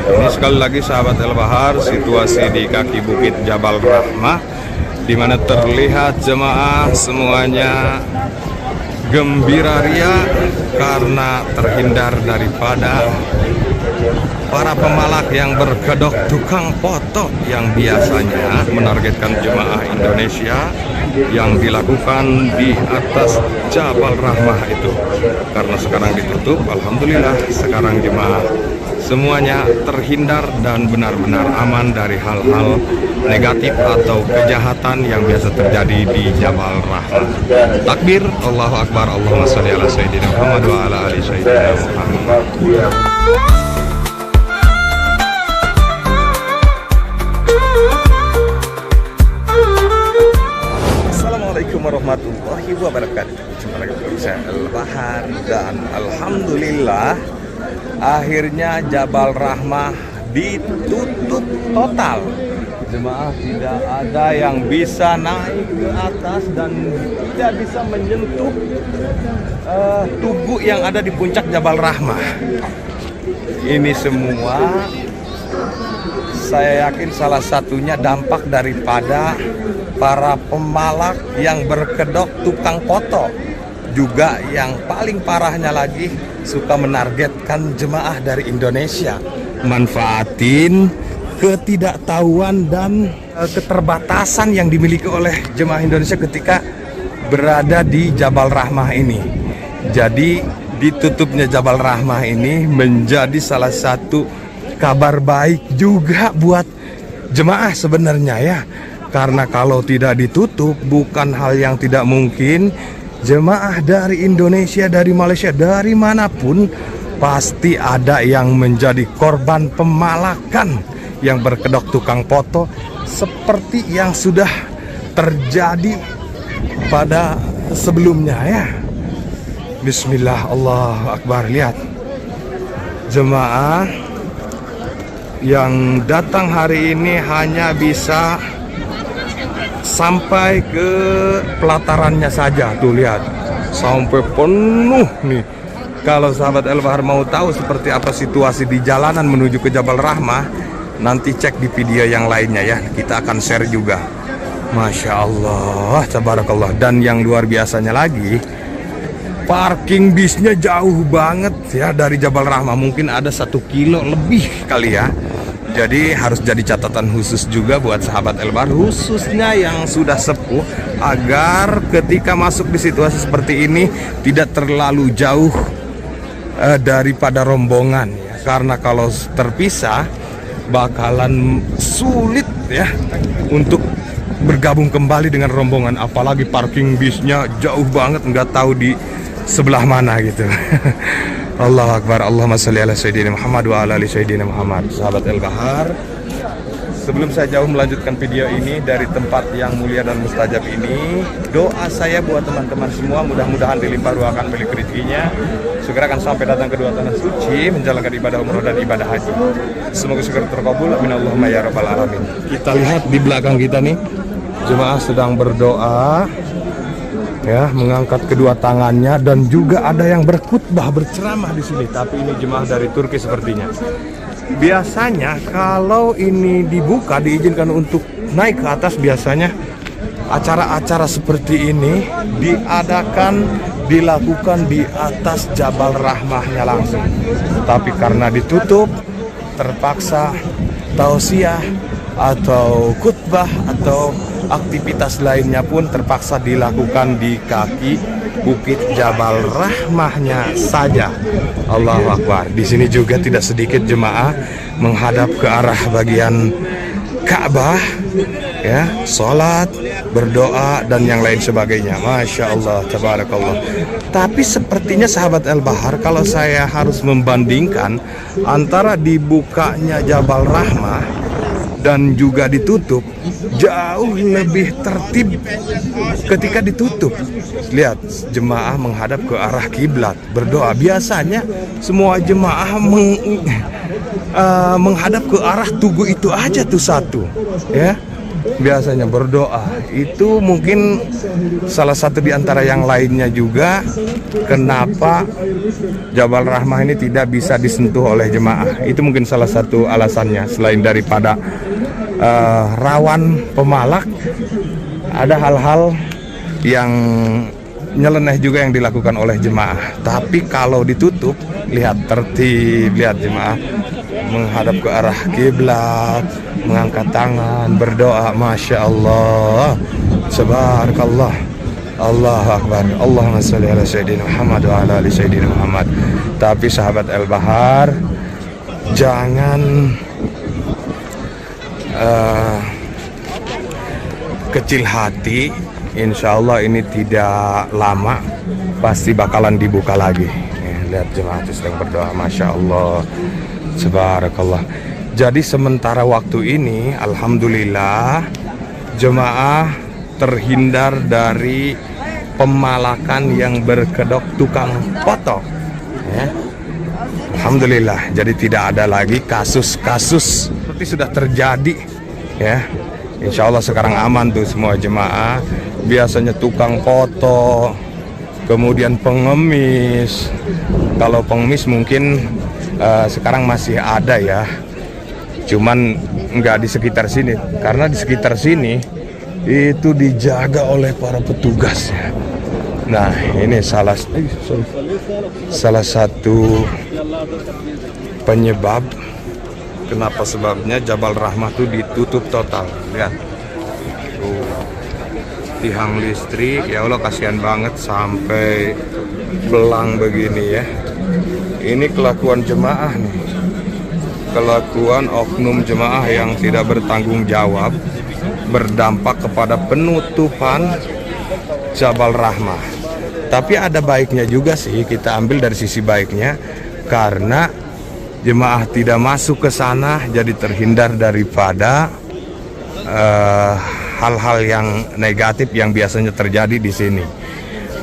Ini sekali lagi sahabat El Bahar, situasi di kaki bukit Jabal Rahmah, di mana terlihat jemaah semuanya gembira ria karena terhindar daripada para pemalak yang berkedok tukang foto yang biasanya menargetkan jemaah Indonesia yang dilakukan di atas Jabal Rahmah itu. Karena sekarang ditutup, alhamdulillah sekarang jemaah semuanya terhindar dan benar-benar aman dari hal-hal negatif atau kejahatan yang biasa terjadi di Jabal Rahmah. Takbir, Allahu Akbar, Allahumma sholli ala sayyidina Muhammad wa ala ali sayyidina Muhammad. Assalamualaikum warahmatullahi wabarakatuh. Jumpa lagi dengan saya El Bahar, dan alhamdulillah akhirnya Jabal Rahmah ditutup total. Jemaah tidak ada yang bisa naik ke atas dan tidak bisa menyentuh tugu yang ada di puncak Jabal Rahmah. Ini semua saya yakin salah satunya dampak daripada para pemalak yang berkedok tukang foto. Juga yang paling parahnya lagi suka menargetkan jemaah dari Indonesia, manfaatin ketidaktahuan dan keterbatasan yang dimiliki oleh jemaah Indonesia ketika berada di Jabal Rahmah ini. Jadi ditutupnya Jabal Rahmah ini menjadi salah satu kabar baik juga buat jemaah sebenarnya ya. Karena kalau tidak ditutup, bukan hal yang tidak mungkin jemaah dari Indonesia, dari Malaysia, dari manapun pasti ada yang menjadi korban pemalakan yang berkedok tukang foto seperti yang sudah terjadi pada sebelumnya ya. Bismillah, Allahu Akbar. Lihat jemaah yang datang hari ini hanya bisa sampai ke pelatarannya saja. Tuh lihat, sampai penuh nih. Kalau sahabat El Bahar mau tahu seperti apa situasi di jalanan menuju ke Jabal Rahmah, nanti cek di video yang lainnya ya. Kita akan share juga. Masya Allah, tabarakallah. Dan yang luar biasanya lagi, parking bisnya jauh banget ya dari Jabal Rahmah. Mungkin ada 1 kilo lebih kali ya. Jadi harus jadi catatan khusus juga buat sahabat El Bahar, khususnya yang sudah sepuh, agar ketika masuk di situasi seperti ini tidak terlalu jauh daripada rombongan ya. Karena kalau terpisah bakalan sulit ya untuk bergabung kembali dengan rombongan. Apalagi parking bisnya jauh banget, nggak tahu di sebelah mana gitu. Allahu Akbar, Allahumma sholli ala sayyidina Muhammad wa ala ali sayyidina Muhammad. Sahabat El Bahar, sebelum saya jauh melanjutkan video ini dari tempat yang mulia dan mustajab ini, doa saya buat teman-teman semua mudah-mudahan dilimpah ruahkan milik rezekinya, segera akan sampai datang kedua tanah suci menjalankan ibadah umroh dan ibadah haji. Semoga segera terkabul, amin Allahumma ya rabbal alamin. Kita lihat di belakang kita nih, jemaah sedang berdoa ya, mengangkat kedua tangannya, dan juga ada yang berkhutbah, berceramah di sini. Tapi ini jemaah dari Turki sepertinya. Biasanya kalau ini dibuka, diizinkan untuk naik ke atas, biasanya acara-acara seperti ini dilakukan di atas Jabal Rahmahnya langsung. Tapi karena ditutup, terpaksa tausiah atau khutbah atau aktivitas lainnya pun terpaksa dilakukan di kaki bukit Jabal Rahmahnya saja. Allahu Akbar. Di sini juga tidak sedikit jemaah menghadap ke arah bagian Ka'bah ya, sholat, berdoa dan yang lain sebagainya. Masya Allah, tabarakallah. Tapi sepertinya sahabat El Bahar, kalau saya harus membandingkan antara dibukanya Jabal Rahmah dan juga ditutup, jauh lebih tertib ketika ditutup. Lihat, jemaah menghadap ke arah kiblat, berdoa. Biasanya semua jemaah menghadap ke arah tugu itu aja tuh satu ya. biasanya berdoa. Itu mungkin salah satu di antara yang lainnya juga kenapa Jabal Rahmah ini tidak bisa disentuh oleh jemaah. Itu mungkin salah satu alasannya. Selain daripada rawan pemalak, ada hal-hal yang nyeleneh juga yang dilakukan oleh jemaah. Tapi kalau ditutup, lihat tertib, lihat jemaah menghadap ke arah kiblat, mengangkat tangan, berdoa, Masya Allah, Subhanakallah, Allahu Akbar, Allahumma sholli ala Sayyidina Muhammad wa ala ali Sayyidina Muhammad. Tapi sahabat Al-Bahar, jangan kecil hati. Insya Allah ini tidak lama pasti bakalan dibuka lagi. Lihat jemaah itu sedang berdoa, Masya Allah, Subhanakallah. Jadi sementara waktu ini alhamdulillah jemaah terhindar dari pemalakan yang berkedok tukang foto ya. Alhamdulillah, jadi tidak ada lagi kasus-kasus seperti sudah terjadi ya. Insya Allah sekarang aman tuh semua jemaah. Biasanya tukang foto, kemudian pengemis. Kalau pengemis mungkin sekarang masih ada ya, cuman nggak di sekitar sini, karena di sekitar sini itu dijaga oleh para petugas ya. Nah ini salah satu penyebab kenapa sebabnya Jabal Rahmah itu ditutup total. Lihat tiang listrik, ya Allah kasihan banget sampai belang begini ya. Ini kelakuan jemaah nih, kelakuan oknum jemaah yang tidak bertanggung jawab, berdampak kepada penutupan Jabal Rahmah. Tapi ada baiknya juga sih, kita ambil dari sisi baiknya, karena jemaah tidak masuk ke sana, jadi terhindar daripada hal-hal yang negatif yang biasanya terjadi di sini.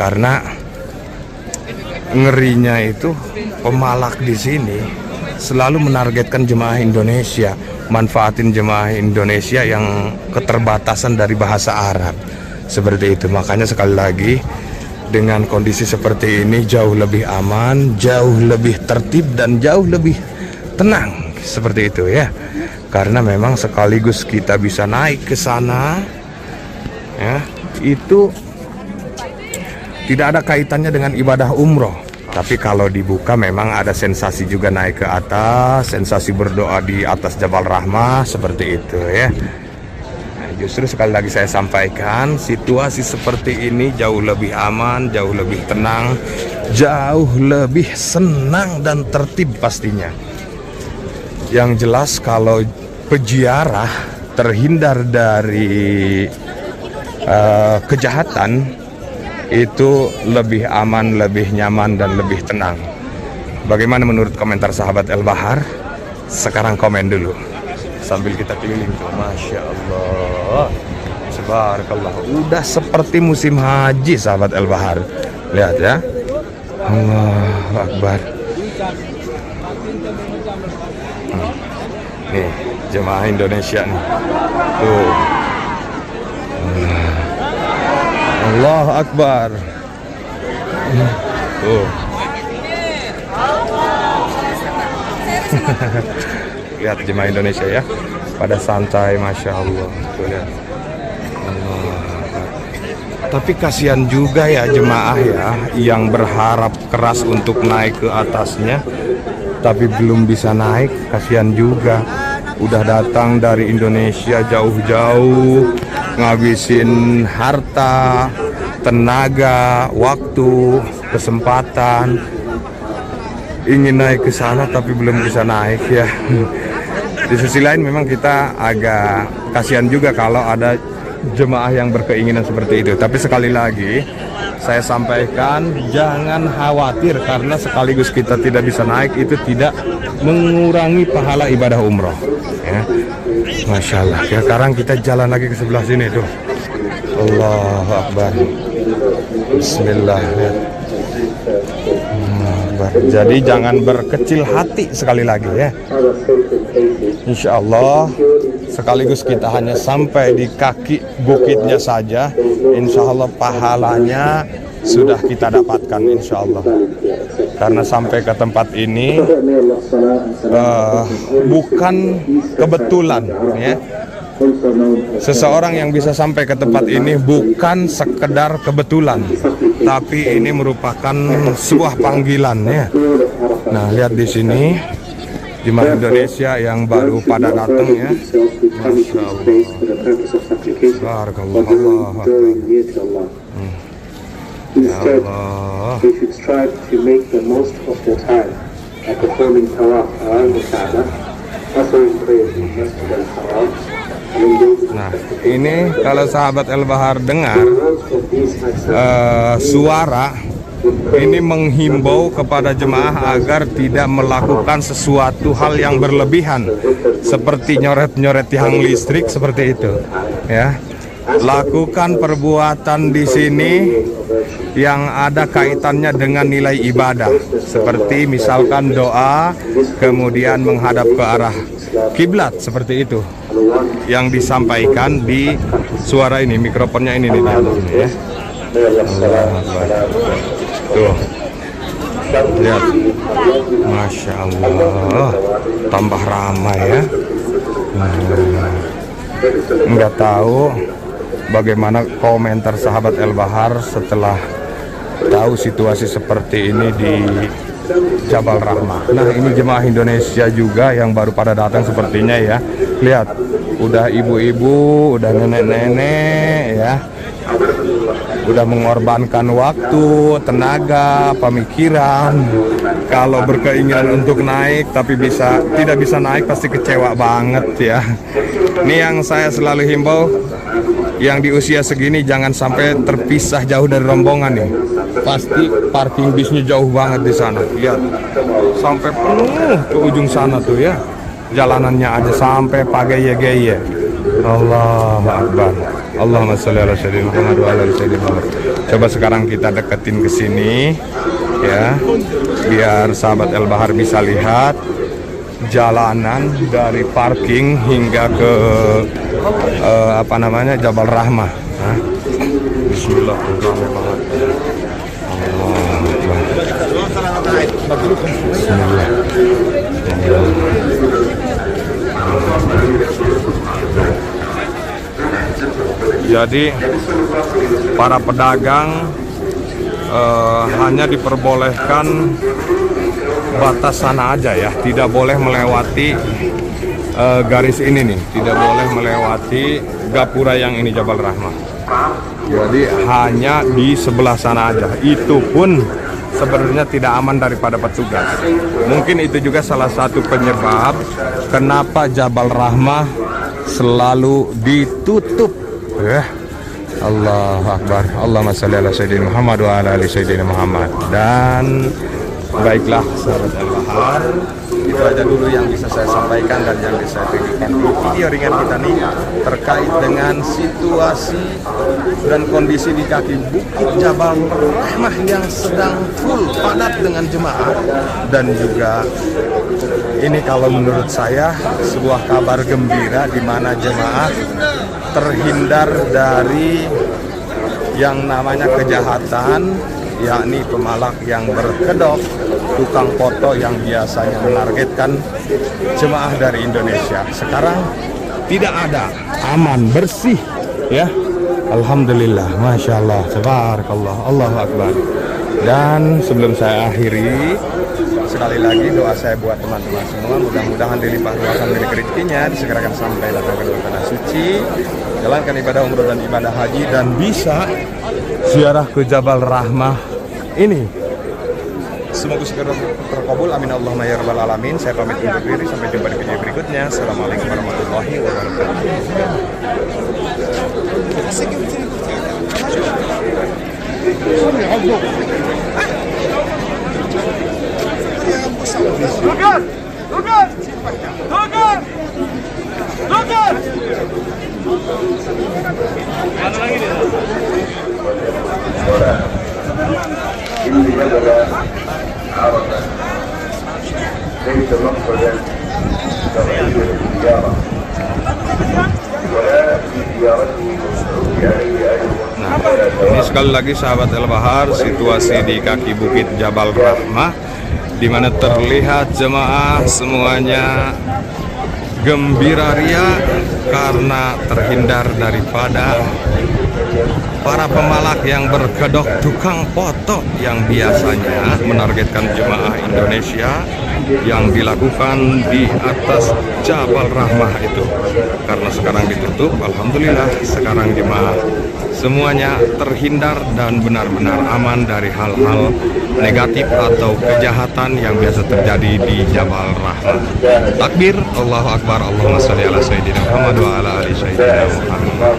Karena ngerinya itu pemalak di sini selalu menargetkan jemaah Indonesia, manfaatin jemaah Indonesia yang keterbatasan dari bahasa Arab. Seperti itu. Makanya sekali lagi, dengan kondisi seperti ini jauh lebih aman, jauh lebih tertib, dan jauh lebih tenang. Seperti itu ya. Karena memang sekaligus kita bisa naik ke sana ya, itu tidak ada kaitannya dengan ibadah umroh. Tapi kalau dibuka memang ada sensasi juga naik ke atas, sensasi berdoa di atas Jabal Rahmah, seperti itu ya. Nah, justru sekali lagi saya sampaikan, situasi seperti ini jauh lebih aman, jauh lebih tenang, jauh lebih senang dan tertib pastinya. Yang jelas kalau peziarah terhindar dari kejahatan, itu lebih aman, lebih nyaman, dan lebih tenang. Bagaimana menurut komentar sahabat Al-Bahar? Sekarang komen dulu sambil kita keliling tuh. Masya Allah, Subhanakallah, udah seperti musim haji sahabat Al-Bahar. Lihat ya, Allahu Akbar. Nih jemaah Indonesia nih tuh, Allahu Akbar. Tuh. Lihat jemaah Indonesia ya, pada santai, Masya Allah. Tuh, lihat. Tapi kasihan juga ya jemaah ya, yang berharap keras untuk naik ke atasnya, tapi belum bisa naik. Kasihan juga. Udah datang dari Indonesia jauh-jauh, ngabisin harta, tenaga, waktu, kesempatan, ingin naik ke sana tapi belum bisa naik ya. Di sisi lain memang kita agak kasihan juga kalau ada jemaah yang berkeinginan seperti itu. Tapi sekali lagi saya sampaikan, jangan khawatir, karena sekaligus kita tidak bisa naik itu tidak mengurangi pahala ibadah umroh ya. Masya Allah ya. Sekarang kita jalan lagi ke sebelah sini tuh. Allahu Akbar. Bismillah ya. Jadi jangan berkecil hati sekali lagi ya. Insya Allah sekaligus kita hanya sampai di kaki bukitnya saja, insya Allah pahalanya sudah kita dapatkan insya Allah. Karena sampai ke tempat ini bukan kebetulan ya. Seseorang yang bisa sampai ke tempat ini bukan sekedar kebetulan, tapi ini merupakan sebuah panggilan ya. Nah, lihat di sini jemaah Indonesia yang baru pada datang ya. Masya Allah. Barakallah. Ya Allah. Nah, ini kalau sahabat El-Bahar dengar suara ini menghimbau kepada jemaah agar tidak melakukan sesuatu hal yang berlebihan seperti nyoret-nyoret tiang listrik seperti itu ya. Lakukan perbuatan di sini yang ada kaitannya dengan nilai ibadah, seperti misalkan doa kemudian menghadap ke arah kiblat seperti itu yang disampaikan di suara ini, mikrofonnya ini nih ya. Tuh, lihat, Masya Allah, tambah ramai ya. Nggak tahu bagaimana komentar sahabat El-Bahar setelah tahu situasi seperti ini di Jabal Rahmah. Nah, ini jemaah Indonesia juga yang baru pada datang sepertinya ya. Lihat, udah ibu-ibu, udah nenek-nenek ya. Udah mengorbankan waktu, tenaga, pemikiran. Kalau berkeinginan untuk naik tapi tidak bisa naik, pasti kecewa banget ya. Ini yang saya selalu himbau, yang di usia segini jangan sampai terpisah jauh dari rombongan nih. Pasti parking bisnya jauh banget di sana. Lihat, sampai penuh ke ujung sana tuh ya. Jalanannya aja sampai pakai ye. Allahu Akbar. Allahumma sholli ala sayyidina Muhammad wa ala ali sayyidina Muhammad. Coba sekarang kita deketin ke sini ya, biar sahabat El-Bahar bisa lihat jalanan dari parking hingga ke Jabal Rahmah. Bismillahirrahmanirrahim. Bismillah. Jadi para pedagang hanya diperbolehkan batas sana aja ya, tidak boleh melewati garis ini nih, tidak boleh melewati gapura yang ini Jabal Rahmah. Jadi hanya di sebelah sana aja. Itu pun sebenarnya tidak aman daripada petugas. Mungkin itu juga salah satu penyebab kenapa Jabal Rahmah selalu ditutup. Allahu Akbar. Allahumma sholli ala sayyidina Muhammad wa ala ali sayyidina Muhammad. Dan baiklah sahabat El-Bahar, itu aja dulu yang bisa saya sampaikan dan yang bisa saya tunjukkan di video ringan kita nih terkait dengan situasi dan kondisi di kaki bukit Jabal Rahmah yang sedang full padat dengan jemaah. Dan juga ini kalau menurut saya sebuah kabar gembira di mana jemaah terhindar dari yang namanya kejahatan, yakni pemalak yang berkedok, tukang foto yang biasanya menargetkan jemaah dari Indonesia. Sekarang tidak ada, aman, bersih ya. Alhamdulillah, Masya Allah, Tabarakallah, Allahu Akbar. Dan sebelum saya akhiri, sekali lagi doa saya buat teman-teman semua, mudah-mudahan dilimpah ruahkan milik rezekinya, disegerakan sampai datang ke tanah suci, jalankan ibadah umroh dan ibadah haji, dan bisa ziarah ke Jabal Rahmah ini. Semoga segera terkabul, amin Allahumma ya rabbal alamin. Saya pamit undur diri, sampai jumpa di video berikutnya. Assalamualaikum warahmatullahi Ini adalah Arafah. Jadi, sekali lagi sahabat El Bahar, situasi di kaki bukit Jabal Rahmah, di mana terlihat jemaah semuanya gembira ria karena terhindar daripada para pemalak yang berkedok tukang foto yang biasanya menargetkan jemaah Indonesia yang dilakukan di atas Jabal Rahmah itu. Karena sekarang ditutup, alhamdulillah sekarang jemaah semuanya terhindar dan benar-benar aman dari hal-hal negatif atau kejahatan yang biasa terjadi di Jabal Rahmah. Takbir, Allahu Akbar, Allahumma sholli ala sayyidina Muhammad wa ala ali sayyidina Muhammad.